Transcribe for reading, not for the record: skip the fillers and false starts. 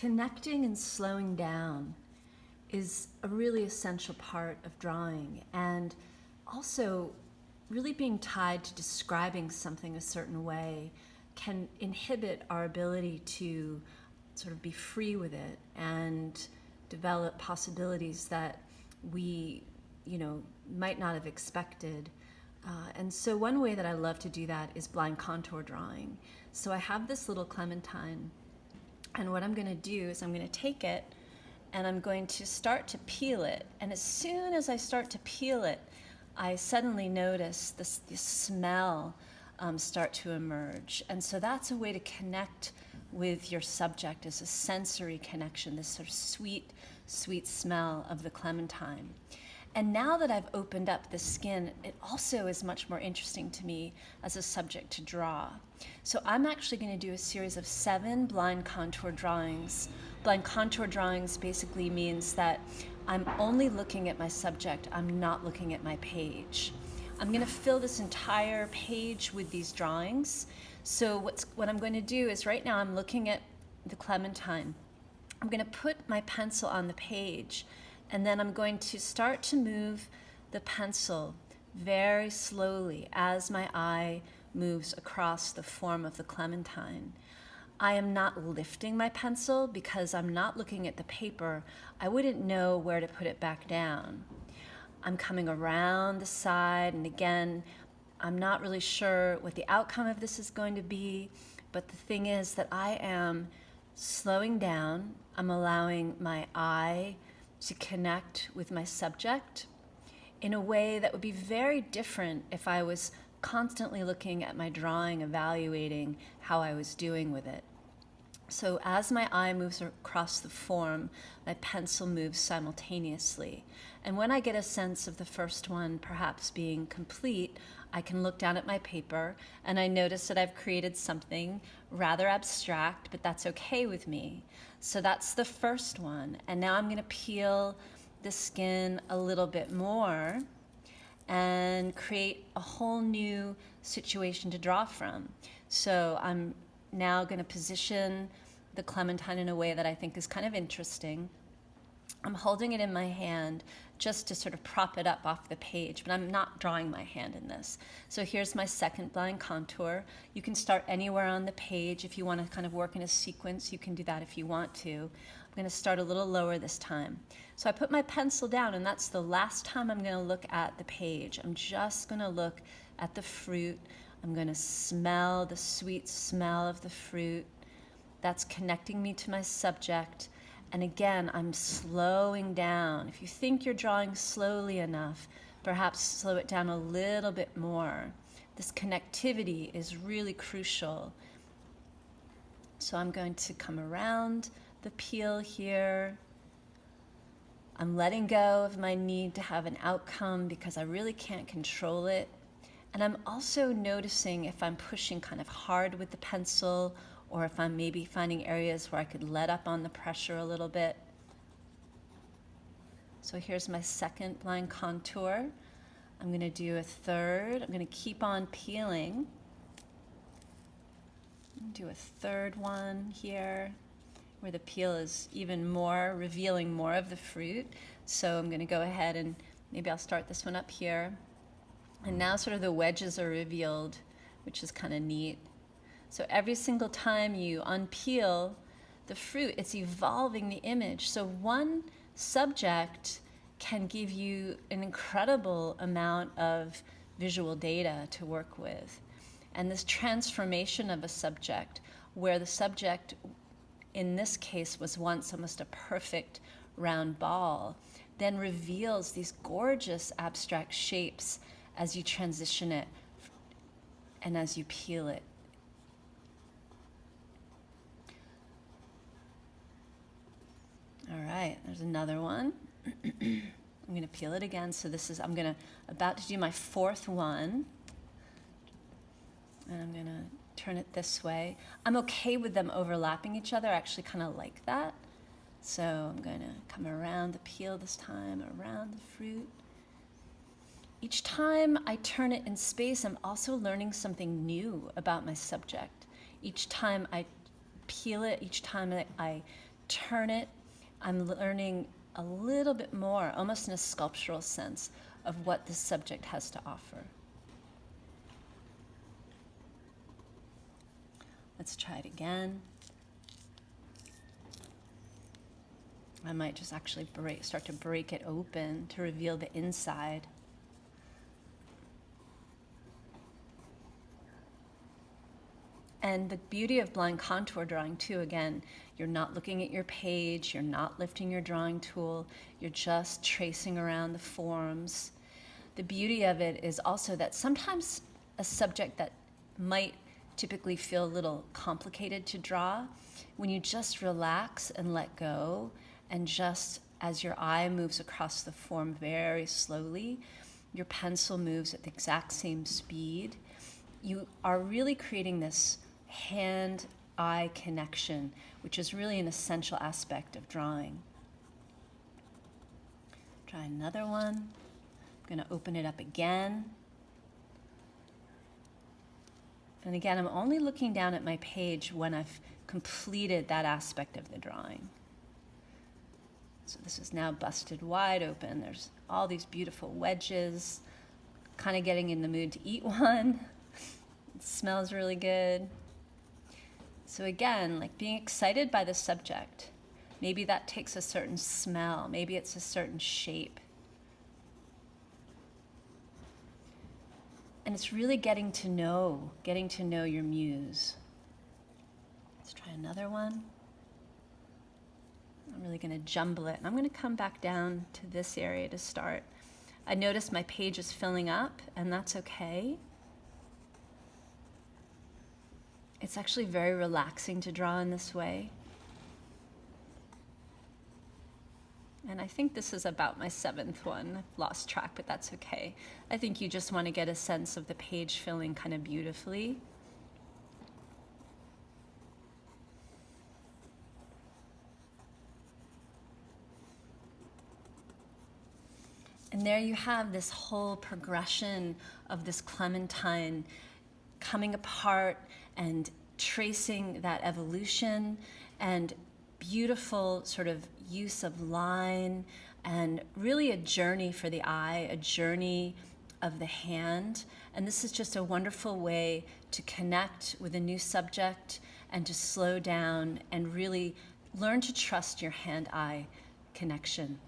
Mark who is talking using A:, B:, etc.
A: Connecting and slowing down is a really essential part of drawing, and also really being tied to describing something a certain way can inhibit our ability to sort of be free with it and develop possibilities that we, might not have expected. And so one way that I love to do that is blind contour drawing. So I have this little clementine, and what I'm going to do is I'm going to take it and I'm going to start to peel it. And as soon as I start to peel it, I suddenly notice this smell start to emerge. And so that's a way to connect with your subject, as a sensory connection, this sort of sweet, sweet smell of the clementine. And now that I've opened up the skin, it also is much more interesting to me as a subject to draw. So I'm actually going to do a series of 7 blind contour drawings. Blind contour drawings basically means that I'm only looking at my subject, I'm not looking at my page. I'm going to fill this entire page with these drawings. So what I'm going to do is, right now I'm looking at the clementine. I'm going to put my pencil on the page, and then I'm going to start to move the pencil very slowly as my eye moves across the form of the clementine. I am not lifting my pencil because I'm not looking at the paper. I wouldn't know where to put it back down. I'm coming around the side, and again, I'm not really sure what the outcome of this is going to be, but the thing is that I am slowing down. I'm allowing my eye to connect with my subject in a way that would be very different if I was constantly looking at my drawing, evaluating how I was doing with it. So as my eye moves across the form, my pencil moves simultaneously. And when I get a sense of the first one perhaps being complete, I can look down at my paper and I notice that I've created something rather abstract, but that's okay with me. So that's the first one. And now I'm going to peel the skin a little bit more and create a whole new situation to draw from. So I'm now going to position the clementine in a way that I think is kind of interesting. I'm holding it in my hand just to sort of prop it up off the page, but I'm not drawing my hand in this. So here's my second blind contour. You can start anywhere on the page. If you want to kind of work in a sequence, you can do that if you want to. I'm going to start a little lower this time. So I put my pencil down, and that's the last time I'm going to look at the page. I'm just going to look at the fruit. I'm going to smell the sweet smell of the fruit. That's connecting me to my subject. And again, I'm slowing down. If you think you're drawing slowly enough, perhaps slow it down a little bit more. This connectivity is really crucial. So I'm going to come around the peel here. I'm letting go of my need to have an outcome because I really can't control it. And I'm also noticing if I'm pushing kind of hard with the pencil, or if I'm maybe finding areas where I could let up on the pressure a little bit. So here's my second blind contour. I'm going to do a third. I'm going to keep on peeling. Do a third one here, where the peel is even more, revealing more of the fruit. So I'm going to go ahead and maybe I'll start this one up here. And now sort of the wedges are revealed, which is kind of neat. So every single time you unpeel the fruit, it's evolving the image. So one subject can give you an incredible amount of visual data to work with. And this transformation of a subject, where the subject in this case was once almost a perfect round ball, then reveals these gorgeous abstract shapes as you transition it and as you peel it. All right, there's another one. I'm going to peel it again. So this is, about to do my fourth one. And I'm going to turn it this way. I'm okay with them overlapping each other. I actually kind of like that. So I'm going to come around the peel this time, around the fruit. Each time I turn it in space, I'm also learning something new about my subject. Each time I peel it, each time I turn it, I'm learning a little bit more, almost in a sculptural sense, of what the subject has to offer. Let's try it again. I might just actually start to break it open to reveal the inside. And the beauty of blind contour drawing too, again, you're not looking at your page, you're not lifting your drawing tool, you're just tracing around the forms. The beauty of it is also that sometimes a subject that might typically feel a little complicated to draw, when you just relax and let go, and just as your eye moves across the form very slowly, your pencil moves at the exact same speed, you are really creating this hand-eye connection, which is really an essential aspect of drawing. Try another one. I'm going to open it up again. And again, I'm only looking down at my page when I've completed that aspect of the drawing. So this is now busted wide open. There's all these beautiful wedges, kind of getting in the mood to eat one. It smells really good. So again, like being excited by the subject. Maybe that takes a certain smell. Maybe it's a certain shape. And it's really getting to know your muse. Let's try another one. I'm really going to jumble it. And I'm going to come back down to this area to start. I notice my page is filling up, and that's okay. It's actually very relaxing to draw in this way. And I think this is about my 7th one. I've lost track, but that's okay. I think you just want to get a sense of the page filling kind of beautifully. And there you have this whole progression of this clementine coming apart and tracing that evolution, and beautiful sort of use of line, and really a journey for the eye, a journey of the hand. And this is just a wonderful way to connect with a new subject and to slow down and really learn to trust your hand-eye connection.